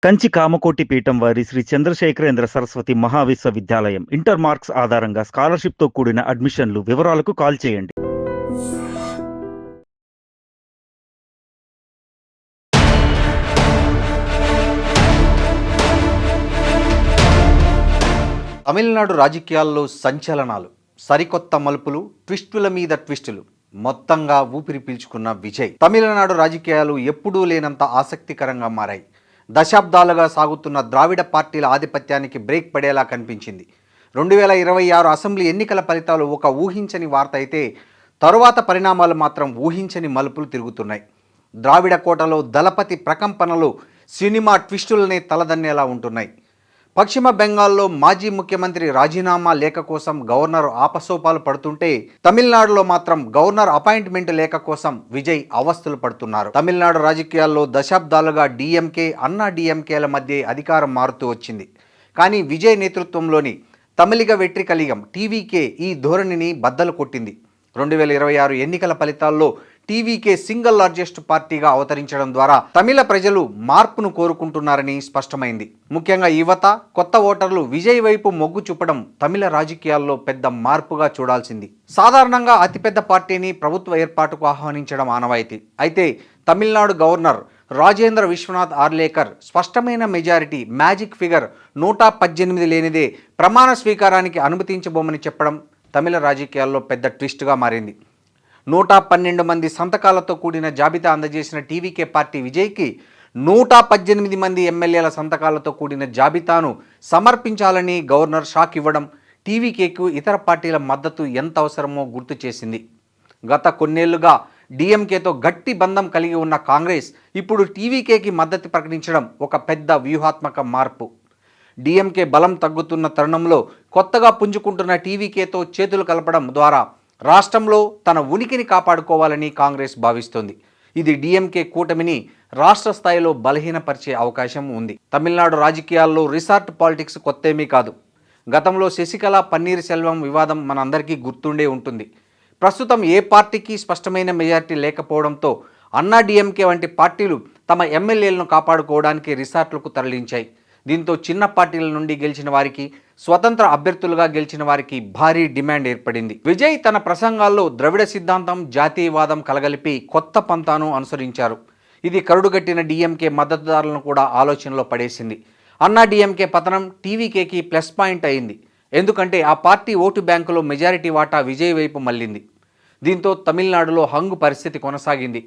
కంచి కామకోటి పీఠం వారి Shri Chandrasekharendra Saraswati మహావిశ్వవిద్యాలయం inter marks ఆధారంగా స్కాలర్షిప్తో కూడిన అడ్మిషన్లు. వివరాలకు కాల్ చేయండి. తమిళనాడు రాజకీయాల్లో సంచలనాలు, సరికొత్త మలుపులు, ట్విస్టుల మీద ట్విస్టులు, మొత్తంగా ఊపిరి పీల్చుకున్న విజయ్. తమిళనాడు రాజకీయాలు ఎప్పుడూ లేనంత ఆసక్తికరంగా మారాయి. దశాబ్దాలుగా సాగుతున్న ద్రావిడ పార్టీల ఆధిపత్యానికి బ్రేక్ పడేలా కనిపించింది. 2026 అసెంబ్లీ ఎన్నికల ఫలితాలు ఒక ఊహించని వార్త అయితే, తరువాత పరిణామాలు మాత్రం ఊహించని మలుపులు తిరుగుతున్నాయి. ద్రావిడ కోటలో దళపతి ప్రకంపనలు సినిమా ట్విస్టులనే తలదన్నేలా ఉంటున్నాయి. పశ్చిమ బెంగాల్లో మాజీ ముఖ్యమంత్రి రాజీనామా లేఖ కోసం గవర్నర్ ఆపసోపాలు పడుతుంటే, తమిళనాడులో మాత్రం గవర్నర్ అపాయింట్మెంట్ లేఖ కోసం విజయ్ అవస్థలు పడుతున్నారు. తమిళనాడు రాజకీయాల్లో దశాబ్దాలుగా డిఎంకే, అన్నా డిఎంకేల మధ్య అధికారం మారుతూ వచ్చింది. కానీ విజయ్ నేతృత్వంలోని తమిళిగ వెట్రి కళిగం టీవీకే ఈ ధోరణిని బద్దలు కొట్టింది. 2026 ఎన్నికల ఫలితాల్లో టీవీకే సింగిల్ లార్జెస్ట్ పార్టీగా అవతరించడం ద్వారా తమిళ ప్రజలు మార్పును కోరుకుంటున్నారని స్పష్టమైంది. ముఖ్యంగా యువత, కొత్త ఓటర్లు విజయ్ వైపు మొగ్గు చూపడం తమిళ రాజకీయాల్లో పెద్ద మార్పుగా చూడాల్సింది. సాధారణంగా అతిపెద్ద పార్టీని ప్రభుత్వ ఏర్పాటుకు ఆహ్వానించడం ఆనవాయితీ. అయితే తమిళనాడు గవర్నర్ రాజేంద్ర విశ్వనాథ్ ఆర్లేకర్ స్పష్టమైన మెజారిటీ, మ్యాజిక్ ఫిగర్ 118 లేనిదే ప్రమాణ స్వీకారానికి అనుమతించబోమని చెప్పడం తమిళ రాజకీయాల్లో పెద్ద ట్విస్ట్గా మారింది. 112 మంది సంతకాలతో కూడిన జాబితా అందజేసిన టీవీకే పార్టీ విజయ్కి 118 మంది ఎమ్మెల్యేల సంతకాలతో కూడిన జాబితాను సమర్పించాలని గవర్నర్ షాక్ ఇవ్వడం టీవీకేకు ఇతర పార్టీల మద్దతు ఎంత అవసరమో గుర్తు చేసింది. గత కొన్నేళ్లుగా డిఎంకేతో గట్టి బంధం కలిగి ఉన్న కాంగ్రెస్ ఇప్పుడు టీవీకేకి మద్దతు ప్రకటించడం ఒక పెద్ద వ్యూహాత్మక మార్పు. డిఎంకే బలం తగ్గుతున్న తరుణంలో కొత్తగా పుంజుకుంటున్న టీవీకేతో చేతులు కలపడం ద్వారా రాష్ట్రంలో తన ఉనికిని కాపాడుకోవాలని కాంగ్రెస్ భావిస్తోంది. ఇది డిఎంకే కూటమిని రాష్ట్ర స్థాయిలో బలహీనపరిచే అవకాశం ఉంది. తమిళనాడు రాజకీయాల్లో రిసార్ట్ పాలిటిక్స్ కొత్తేమీ కాదు. గతంలో శశికళ, పన్నీర్ సెల్వం వివాదం మనందరికీ గుర్తుండే ఉంటుంది. ప్రస్తుతం ఏ పార్టీకి స్పష్టమైన మెజారిటీ లేకపోవడంతో అన్నా డిఎంకే వంటి పార్టీలు తమ ఎమ్మెల్యేలను కాపాడుకోవడానికి రిసార్ట్లకు తరలించాయి. దీంతో చిన్న పార్టీల నుండి గెలిచిన వారికి, స్వతంత్ర అభ్యర్థులుగా గెలిచిన వారికి భారీ డిమాండ్ ఏర్పడింది. విజయ్ తన ప్రసంగాల్లో ద్రవిడ సిద్ధాంతం, జాతీయవాదం కలగలిపి కొత్త పంతాను అనుసరించారు. ఇది కరుడుగట్టిన డిఎంకే మద్దతుదారులను కూడా ఆలోచనలో పడేసింది. అన్నా డిఎంకే పతనం టీవీకేకి ప్లస్ పాయింట్ అయింది. ఎందుకంటే ఆ పార్టీ ఓటు బ్యాంకులో మెజారిటీ వాటా విజయ్ వైపు మళ్ళింది. దీంతో తమిళనాడులో హంగు పరిస్థితి కొనసాగింది.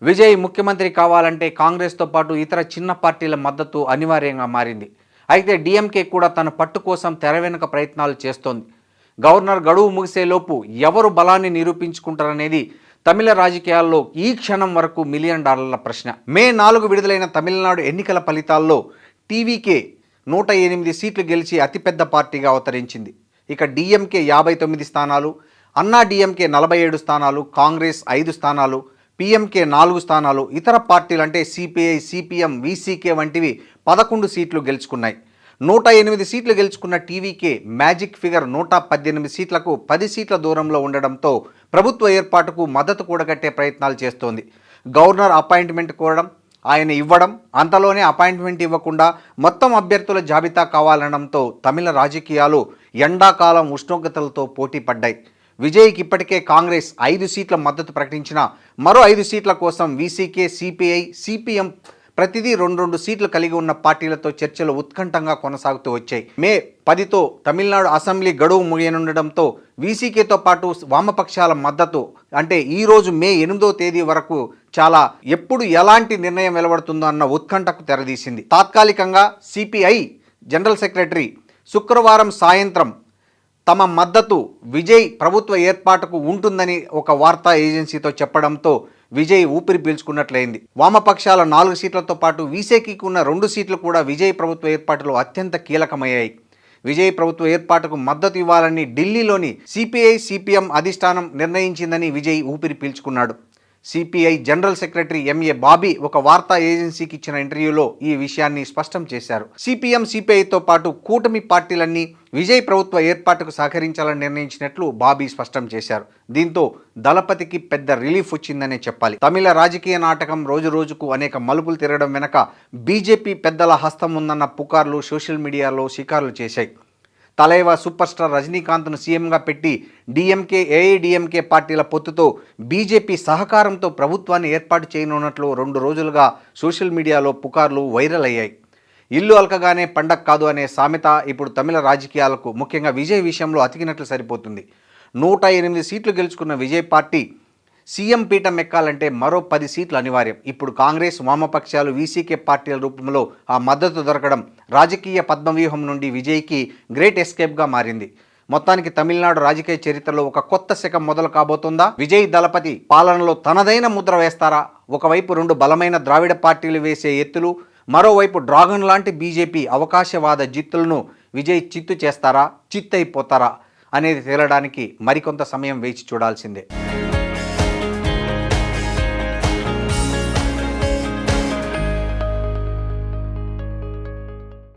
విజయ్ ముఖ్యమంత్రి కావాలంటే కాంగ్రెస్తో పాటు ఇతర చిన్న పార్టీల మద్దతు అనివార్యంగా మారింది. అయితే డిఎంకే కూడా తన పట్టు కోసం తెర వెనుక ప్రయత్నాలు చేస్తోంది. గవర్నర్ గడువు ముగిసేలోపు ఎవరు బలాన్ని నిరూపించుకుంటారనేది తమిళ రాజకీయాల్లో ఈ క్షణం వరకు $1 మిలియన్ ప్రశ్న. మే 4 విడుదలైన తమిళనాడు ఎన్నికల ఫలితాల్లో టీవీకే 108 సీట్లు గెలిచి అతిపెద్ద పార్టీగా అవతరించింది. ఇక డిఎంకే 59 స్థానాలు, అన్నా డిఎంకే 47 స్థానాలు, కాంగ్రెస్ 5 స్థానాలు, పిఎంకే 4 స్థానాలు, ఇతర పార్టీలు అంటే సిపిఐ, సిపిఎం, విసికే వంటివి 11 సీట్లు గెలుచుకున్నాయి. 108 సీట్లు గెలుచుకున్న టీవీకే మ్యాజిక్ ఫిగర్ 118 సీట్లకు 10 సీట్ల దూరంలో ఉండడంతో ప్రభుత్వ ఏర్పాటుకు మద్దతు కూడగట్టే ప్రయత్నాలు చేస్తోంది. గవర్నర్ అపాయింట్మెంట్ కోరడం, ఆయన ఇవ్వడం, అంతలోనే అపాయింట్మెంట్ ఇవ్వకుండా మొత్తం అభ్యర్థుల జాబితా కావాలనడంతో తమిళ రాజకీయాలు ఎండాకాలం ఉష్ణోగ్రతలతో పోటీ పడ్డాయి. విజయ్కి ఇప్పటికే కాంగ్రెస్ 5 సీట్ల మద్దతు ప్రకటించినా మరో 5 సీట్ల కోసం విసికే, సిపిఐ, సిపిఎం ప్రతిదీ 2 సీట్లు కలిగి ఉన్న పార్టీలతో చర్చలు ఉత్కంఠంగా కొనసాగుతూ వచ్చాయి. మే 10తో తమిళనాడు అసెంబ్లీ గడువు ముగియనుండడంతో విసికేతో పాటు వామపక్షాల మద్దతు అంటే ఈరోజు మే 8వ తేదీ వరకు చాలా ఎప్పుడు ఎలాంటి నిర్ణయం వెలువడుతుందో అన్న ఉత్కంఠకు తెరదీసింది. తాత్కాలికంగా సిపిఐ జనరల్ సెక్రటరీ శుక్రవారం సాయంత్రం తమ మద్దతు విజయ్ ప్రభుత్వ ఏర్పాటుకు ఉంటుందని ఒక వార్తా ఏజెన్సీతో చెప్పడంతో విజయ్ ఊపిరి పీల్చుకున్నట్లయింది. వామపక్షాల 4 సీట్లతో పాటు వీసీకేకి ఉన్న 2 సీట్లు కూడా విజయ్ ప్రభుత్వ ఏర్పాటులో అత్యంత కీలకమయ్యాయి. విజయ్ ప్రభుత్వ ఏర్పాటుకు మద్దతు ఇవ్వాలని ఢిల్లీలోని సిపిఐ, సిపిఎం అధిష్టానం నిర్ణయించిందని విజయ్ ఊపిరి పీల్చుకున్నాడు. CPI general secretary MA Baby ఒక వార్తా ఏజెన్సీకి ఇచ్చిన ఇంటర్వ్యూలో ఈ విషయాన్ని స్పష్టం చేశారు. సిపిఎం సిపిఐతో పాటు కూటమి పార్టీలన్నీ విజయ్ ప్రభుత్వ ఏర్పాటుకు సహకరించాలని నిర్ణయించినట్లు బాబీ స్పష్టం చేశారు. దీంతో దళపతికి పెద్ద రిలీఫ్ వచ్చిందనే చెప్పాలి. తమిళ రాజకీయ నాటకం రోజు రోజుకు అనేక మలుపులు తిరగడం వెనక బీజేపీ పెద్దల హస్తం ఉందన్న పుకార్లు సోషల్ మీడియాలో షికారులు చేశాయి. తలైవ సూపర్ స్టార్ రజనీకాంత్ను సీఎంగా పెట్టి డిఎంకే ఏఐడిఎంకే పార్టీల పొత్తుతో బీజేపీ సహకారంతో ప్రభుత్వాన్ని ఏర్పాటు చేయనున్నట్లు 2 రోజులుగా సోషల్ మీడియాలో పుకార్లు వైరల్ అయ్యాయి. ఇల్లు అలకగానే పండగ కాదు అనే సామెత ఇప్పుడు తమిళ రాజకీయాలకు ముఖ్యంగా విజయ్ విషయంలో అతికినట్లు సరిపోతుంది. 108 సీట్లు గెలుచుకున్న విజయ్ పార్టీ సీఎం పీఠం ఎక్కాలంటే మరో 10 సీట్లు అనివార్యం. ఇప్పుడు కాంగ్రెస్, వామపక్షాలు, వీసీకే పార్టీల రూపంలో ఆ మద్దతు దొరకడం రాజకీయ పద్మవ్యూహం నుండి విజయ్కి గ్రేట్ ఎస్కేప్గా మారింది. మొత్తానికి తమిళనాడు రాజకీయ చరిత్రలో ఒక కొత్త శకం మొదలు కాబోతుందా? విజయ్ దళపతి పాలనలో తనదైన ముద్ర వేస్తారా? ఒకవైపు 2 బలమైన ద్రావిడ పార్టీలు వేసే ఎత్తులు, మరోవైపు డ్రాగన్ లాంటి బీజేపీ అవకాశవాద జిత్తులను విజయ్ చిత్తు చేస్తారా, చిత్తైపోతారా అనేది తేలడానికి మరికొంత సమయం వేచి చూడాల్సిందే.